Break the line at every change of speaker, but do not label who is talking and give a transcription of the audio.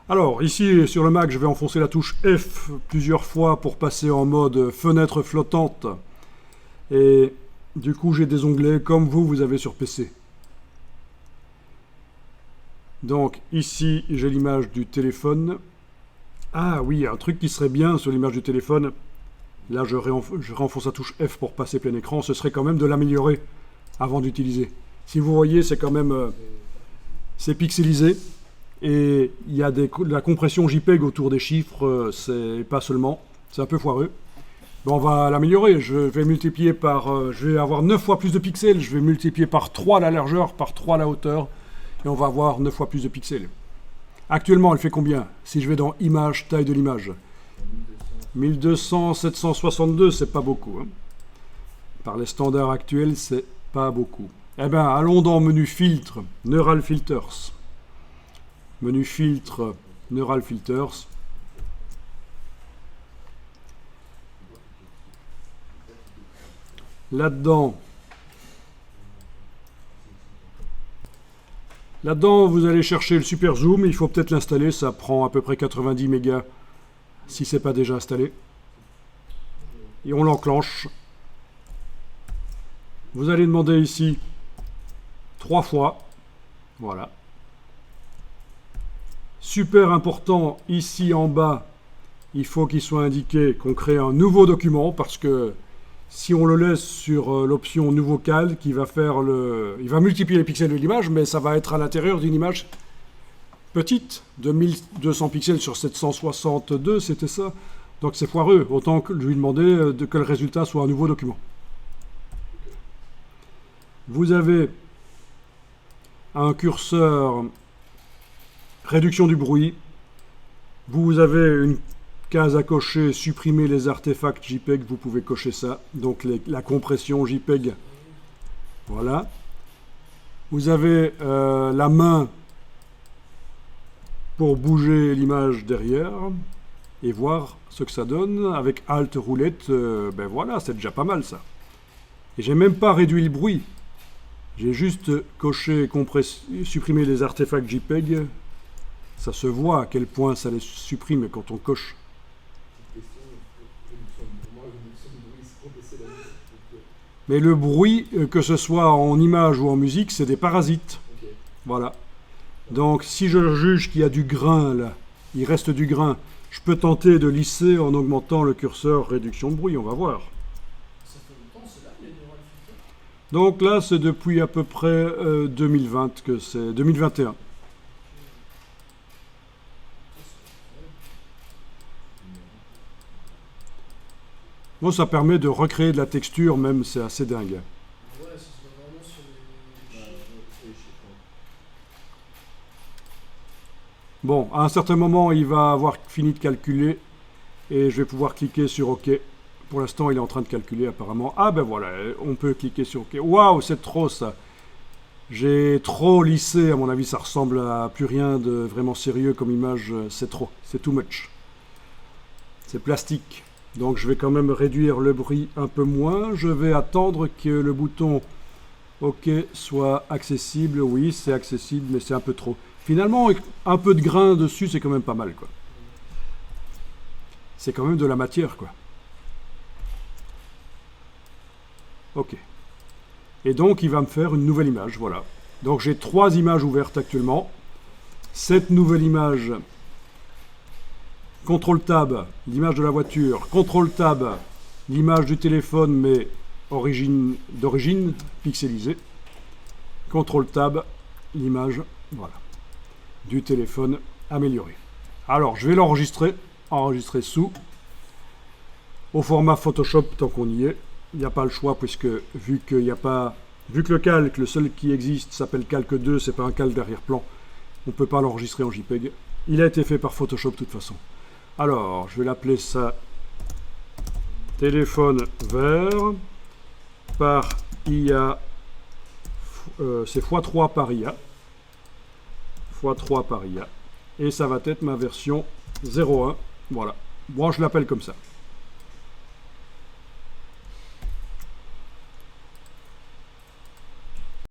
Alors, ici, sur le Mac, je vais enfoncer la touche F plusieurs fois pour passer en mode fenêtre flottante. Et du coup, j'ai des onglets comme vous avez sur PC. Donc, ici, j'ai l'image du téléphone. Ah oui, un truc qui serait bien sur l'image du téléphone. Là, je renfonce la touche F pour passer plein écran. Ce serait quand même de l'améliorer avant d'utiliser. Si vous voyez, c'est quand même... c'est pixelisé. Et il y a de la compression JPEG autour des chiffres. C'est pas seulement. C'est un peu foireux. Bon, on va l'améliorer. Je vais multiplier par... je vais avoir 9 fois plus de pixels. Je vais multiplier par 3 la largeur, par 3 la hauteur. Et on va avoir 9 fois plus de pixels. Actuellement, elle fait combien? Si je vais dans Image, taille de l'image. 1200, 762, c'est pas beaucoup. Hein. Par les standards actuels, c'est pas beaucoup. Eh bien, allons dans menu filtre, Neural Filters. Menu filtre, Neural Filters. Là-dedans, vous allez chercher le super zoom. Il faut peut-être l'installer. Ça prend à peu près 90 mégas si c'est pas déjà installé. Et on l'enclenche. Vous allez demander ici 3 fois. Voilà. Super important, ici en bas, il faut qu'il soit indiqué qu'on crée un nouveau document parce que si on le laisse sur l'option nouveau calque, il va multiplier les pixels de l'image, mais ça va être à l'intérieur d'une image petite, de 1200 pixels sur 762, c'était ça. Donc c'est foireux, autant que lui demander que le résultat soit un nouveau document. Vous avez un curseur réduction du bruit. Vous avez une case à cocher, supprimer les artefacts JPEG, vous pouvez cocher ça. Donc la compression JPEG, voilà. Vous avez la main pour bouger l'image derrière et voir ce que ça donne. Avec Alt roulette, ben voilà, c'est déjà pas mal ça. Et j'ai même pas réduit le bruit. J'ai juste coché, supprimer les artefacts JPEG. Ça se voit à quel point ça les supprime quand on coche. Mais le bruit, que ce soit en image ou en musique, c'est des parasites. Voilà. Donc si je juge qu'il y a du grain là, il reste du grain, je peux tenter de lisser en augmentant le curseur réduction de bruit, on va voir.
Ça fait longtemps, c'est là, les neural filters.
Donc là, c'est depuis à peu près 2020 que c'est 2021. Bon, ça permet de recréer de la texture, même, c'est assez dingue.
Ouais, ça se voit vraiment sur les chiffres.
Bon, à un certain moment, il va avoir fini de calculer et je vais pouvoir cliquer sur OK. Pour l'instant, il est en train de calculer apparemment. Ah ben voilà, on peut cliquer sur OK. Waouh, c'est trop ça. J'ai trop lissé, à mon avis, ça ressemble à plus rien de vraiment sérieux comme image. C'est trop, c'est too much. C'est plastique. Donc je vais quand même réduire le bruit un peu moins. Je vais attendre que le bouton OK soit accessible. Oui, c'est accessible, mais c'est un peu trop. Finalement, un peu de grain dessus, c'est quand même pas mal, quoi. C'est quand même de la matière, quoi. OK. Et donc, il va me faire une nouvelle image, voilà. Donc j'ai 3 images ouvertes actuellement. Cette nouvelle image... CTRL-TAB, l'image de la voiture. CTRL-TAB, l'image du téléphone, mais d'origine pixelisée. CTRL-TAB, l'image, voilà, du téléphone amélioré. Alors, je vais l'enregistrer. Enregistrer sous. Au format Photoshop, tant qu'on y est. Il n'y a pas le choix, puisque vu que le calque, le seul qui existe, s'appelle Calque 2, c'est pas un calque d'arrière-plan. On ne peut pas l'enregistrer en JPEG. Il a été fait par Photoshop de toute façon. Alors, je vais l'appeler ça téléphone vert par IA, c'est x3 par IA, x3 par IA, et ça va être ma version 01, voilà. Moi, je l'appelle comme ça.